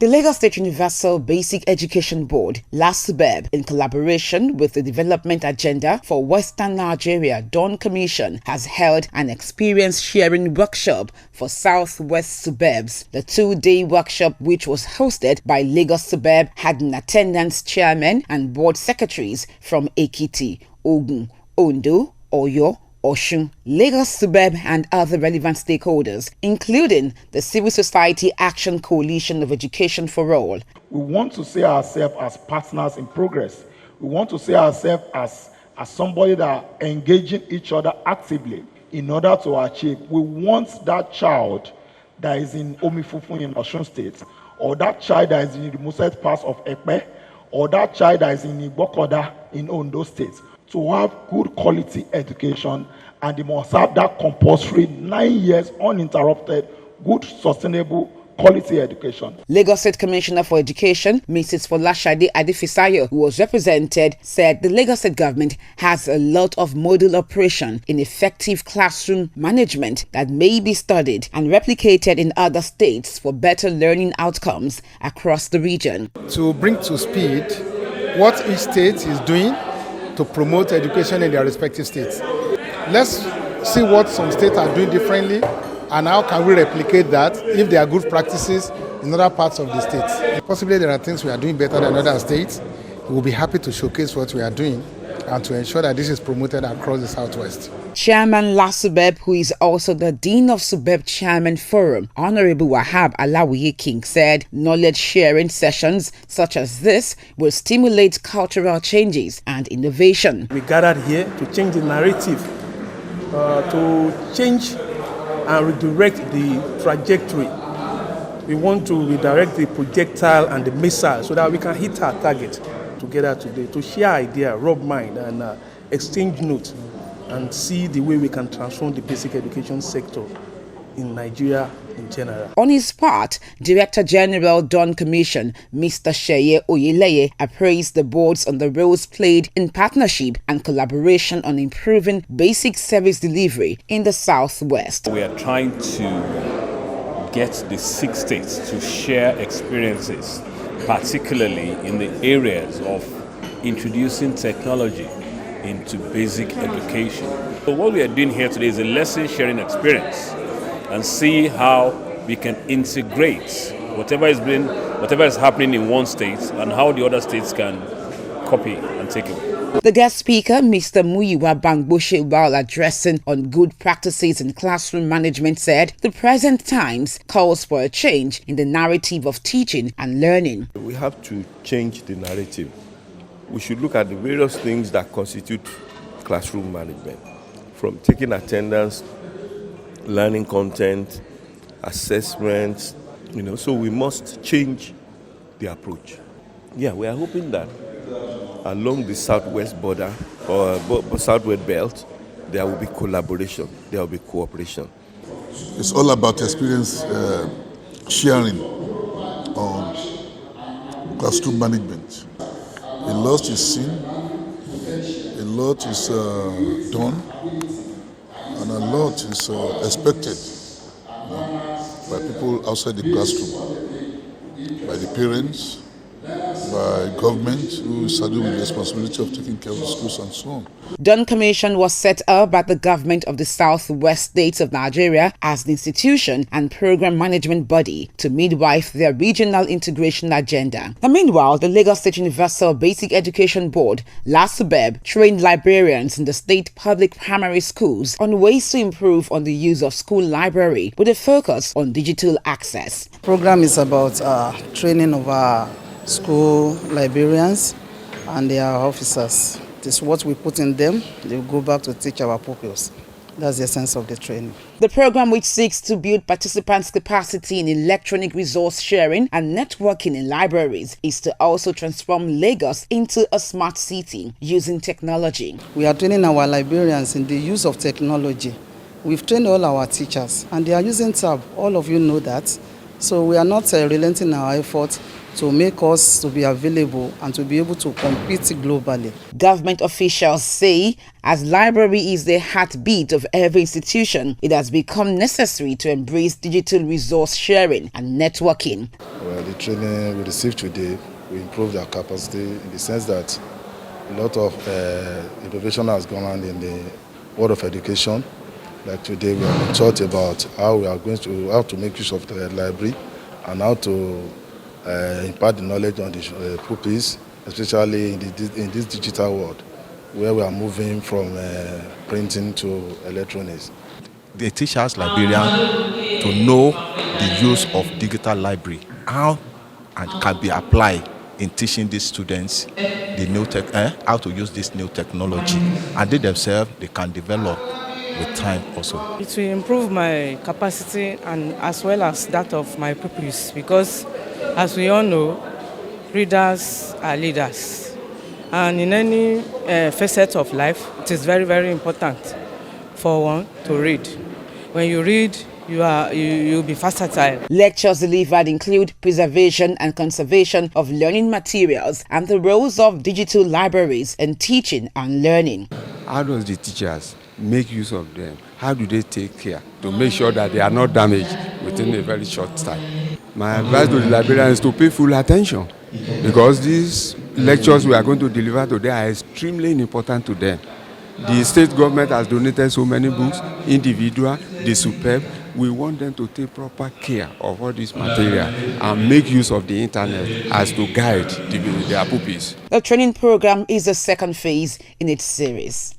The Lagos State Universal Basic Education Board, Lasubeb, in collaboration with the Development Agenda for Western Nigeria Dawn Commission, has held an experience sharing workshop for Southwest Subebs. The 2-day workshop, which was hosted by Lagos Subeb, had in attendance chairmen and board secretaries from Ekiti, Ogun, Ondo, Oyo, Osun, Lagos Subeb and other relevant stakeholders, including the Civil Society Action Coalition of Education for All. We want to see ourselves as partners in progress. We want to see ourselves as somebody that are engaging each other actively in order to achieve. We want that child that is in Omifufu in Osun State, or that child that is in the remote parts of Ekpe, or that child that is in Igbokoda in Ondo State, to have good quality education, and they must have that compulsory 9 years uninterrupted, good, sustainable, quality education. Lagos State Commissioner for Education, Mrs. Folashade Adefisayo, who was represented, said the Lagos State government has a lot of model operation in effective classroom management that may be studied and replicated in other states for better learning outcomes across the region. To bring to speed what each state is doing to promote education in their respective states. Let's see what some states are doing differently and how can we replicate that if there are good practices in other parts of the states. Possibly there are things we are doing better than other states. We will be happy to showcase what we are doing and to ensure that this is promoted across the Southwest. Chairman Lasubeb, who is also the Dean of Subeb Chairman Forum, Honorable Wahab Alawiye King, said knowledge sharing sessions such as this will stimulate cultural changes and innovation. We gathered here to change the narrative, to change and redirect the trajectory. We want to redirect the projectile and the missile so that we can hit our target together today, to share ideas, rub mind, and exchange notes, and see the way we can transform the basic education sector in Nigeria in general. On his part, Director General Dawn Commission, Mr. Sheye Oyeleye, appraised the boards on the roles played in partnership and collaboration on improving basic service delivery in the Southwest. We are trying to get the 6 states to share experiences, particularly in the areas of introducing technology into basic education. So what we are doing here today is a lesson sharing experience and see how we can integrate whatever is happening in one state and how the other states can copy and take it. The guest speaker, Mr. Muyiwa Bangboshe, while addressing on good practices in classroom management, said the present times calls for a change in the narrative of teaching and learning. We have to change the narrative. We should look at the various things that constitute classroom management, from taking attendance, learning content, assessments, so we must change the approach. Yeah, we are hoping that along the southwest border or southwest belt, there will be collaboration, there will be cooperation. It's all about experience sharing on classroom management. A lot is seen, a lot is done, and a lot is expected by people outside the classroom, by the parents, by government who is saddled with the responsibility of taking care of the schools and so on. Dawn Commission was set up by the government of the Southwest states of Nigeria as the institution and program management body to midwife their regional integration agenda. And meanwhile, the Lagos State Universal Basic Education Board, Lasubeb, trained librarians in the state public primary schools on ways to improve on the use of school library with a focus on digital access. The program is about training of our school librarians and their officers. It is what we put in them. They will go back to teach our pupils. That's the essence of the training. The program, which seeks to build participants' capacity in electronic resource sharing and networking in libraries, is to also transform Lagos into a smart city using technology. We are training our librarians in the use of technology. We've trained all our teachers and they are using TAB. All of you know that. So we are not relenting in our effort to make us to be available and to be able to compete globally. Government officials say as library is the heartbeat of every institution, it has become necessary to embrace digital resource sharing and networking. Well, the training we received today will improve their capacity in the sense that a lot of innovation has gone on in the world of education. Like today, we have been taught about how to make use of the library and how to impart the knowledge on the pupils, especially in this digital world, where we are moving from printing to electronics. They teach us librarians to know the use of digital library, how and can be applied in teaching these students the new how to use this new technology, and they themselves they can develop with time also. It will improve my capacity and as well as that of my pupils, because as we all know, readers are leaders, and in any facet of life it is very, very important for one to read. When you read, you'll be versatile. Lectures delivered include preservation and conservation of learning materials and the roles of digital libraries in teaching and learning. How does the teachers make use of them? How do they take care to make sure that they are not damaged within a very short time? My advice to the librarians is to pay full attention, because these lectures we are going to deliver today are extremely important to them. The state government has donated so many books, individual, the Lasubeb. We want them to take proper care of all this material and make use of the internet as to guide their pupils. The training program is the second phase in its series.